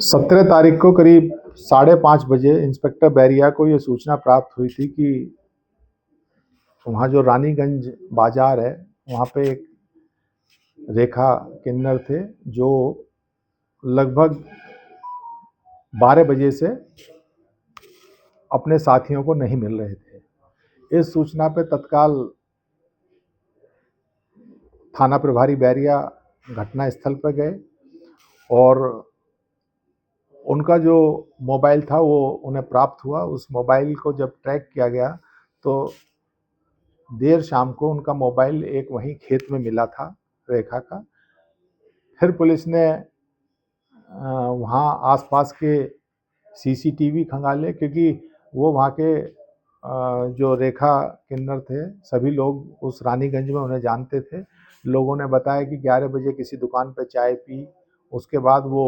17 तारीख को करीब 5:30 बजे इंस्पेक्टर बैरिया को ये सूचना प्राप्त हुई थी कि वहाँ जो रानीगंज बाजार है वहाँ पे एक रेखा किन्नर थे जो लगभग 12 बजे से अपने साथियों को नहीं मिल रहे थे। इस सूचना पे तत्काल थाना प्रभारी बैरिया घटना स्थल पर गए और उनका जो मोबाइल था वो उन्हें प्राप्त हुआ। उस मोबाइल को जब ट्रैक किया गया तो देर शाम को उनका मोबाइल एक वहीं खेत में मिला था रेखा का। फिर पुलिस ने वहाँ आसपास के सीसीटीवी खंगाले क्योंकि वो वहाँ के जो रेखा किन्नर थे सभी लोग उस रानीगंज में उन्हें जानते थे। लोगों ने बताया कि 11 बजे किसी दुकान पे चाय पी, उसके बाद वो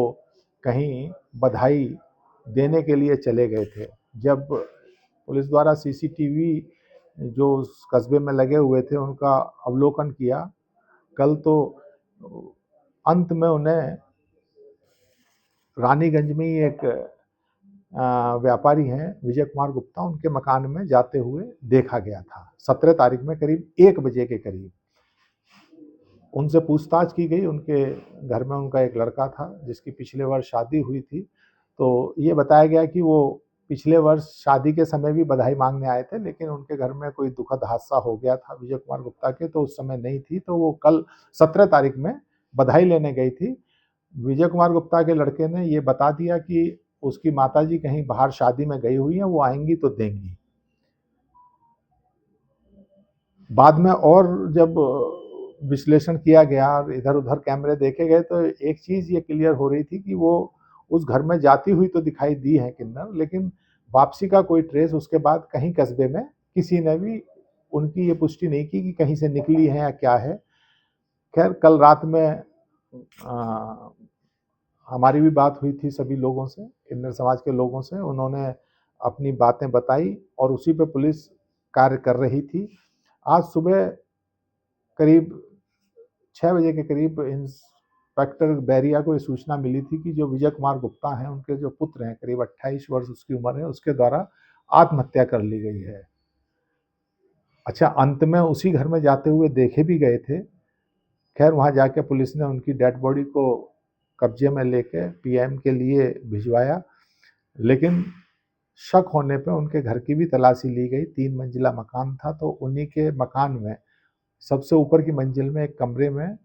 कहीं बधाई देने के लिए चले गए थे। जब पुलिस द्वारा सीसीटीवी जो उस कस्बे में लगे हुए थे उनका अवलोकन किया, कल तो अंत में उन्हें रानीगंज में ही एक व्यापारी हैं विजय कुमार गुप्ता, उनके मकान में जाते हुए देखा गया था 17 तारीख में करीब 1 बजे के करीब। उनसे पूछताछ की गई। उनके घर में उनका एक लड़का था जिसकी पिछले वर्ष शादी हुई थी। तो ये बताया गया कि वो पिछले वर्ष शादी के समय भी बधाई मांगने आए थे, लेकिन उनके घर में कोई दुखद हादसा हो गया था विजय कुमार गुप्ता के, तो उस समय नहीं थी। तो वो कल 17 तारीख में बधाई लेने गई थी। विजय कुमार गुप्ता के लड़के ने ये बता दिया कि उसकी माताजी कहीं बाहर शादी में गई हुई हैं, वो आएंगी तो देंगी। बाद में और जब विश्लेषण किया गया और इधर उधर कैमरे देखे गए तो एक चीज़ ये क्लियर हो रही थी कि वो उस घर में जाती हुई तो दिखाई दी है किन्नर, लेकिन वापसी का कोई ट्रेस उसके बाद कहीं कस्बे में किसी ने भी उनकी ये पुष्टि नहीं की कि कहीं से निकली है या क्या है। खैर कल रात में हमारी भी बात हुई थी सभी लोगों से, किन्नर समाज के लोगों से। उन्होंने अपनी बातें बताई और उसी पे पुलिस कार्य कर रही थी। आज सुबह करीब 6 बजे के करीब इंस्पेक्टर बैरिया को ये सूचना मिली थी कि जो विजय कुमार गुप्ता हैं उनके जो पुत्र हैं, करीब 28 वर्ष उसकी उम्र है, उसके द्वारा आत्महत्या कर ली गई है। अच्छा, अंत में उसी घर में जाते हुए देखे भी गए थे। खैर वहाँ जाके पुलिस ने उनकी डेड बॉडी को कब्जे में लेके पीएम के लिए भिजवाया, लेकिन शक होने पे उनके घर की भी तलाशी ली गई। 3 मंजिला मकान था, तो उन्हीं के मकान में सबसे ऊपर की मंजिल में एक कमरे में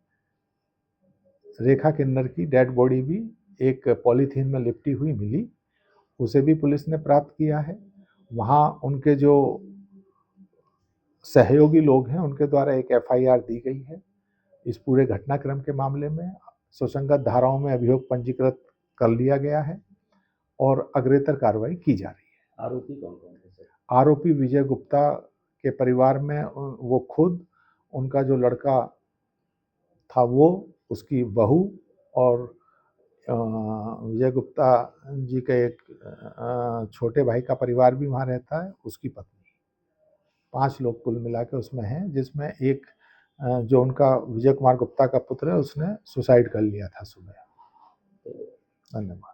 रेखा किन्नर की डेड बॉडी भी एक पॉलीथीन में लिपटी हुई मिली। उसे भी पुलिस ने प्राप्त किया है। वहाँ उनके जो सहयोगी लोग हैं उनके द्वारा एक एफआईआर दी गई है। इस पूरे घटनाक्रम के मामले में सुसंगत धाराओं में अभियोग पंजीकृत कर लिया गया है और अग्रेतर कार्रवाई की जा रही है। आरोपी कौन कौन थे? आरोपी विजय गुप्ता के परिवार में वो खुद, उनका जो लड़का था वो, उसकी बहू और विजय गुप्ता जी का एक छोटे भाई का परिवार भी वहाँ रहता है, उसकी पत्नी। 5 लोग कुल मिला के उसमें हैं, जिसमें एक जो उनका विजय कुमार गुप्ता का पुत्र है उसने सुसाइड कर लिया था सुबह। धन्यवाद।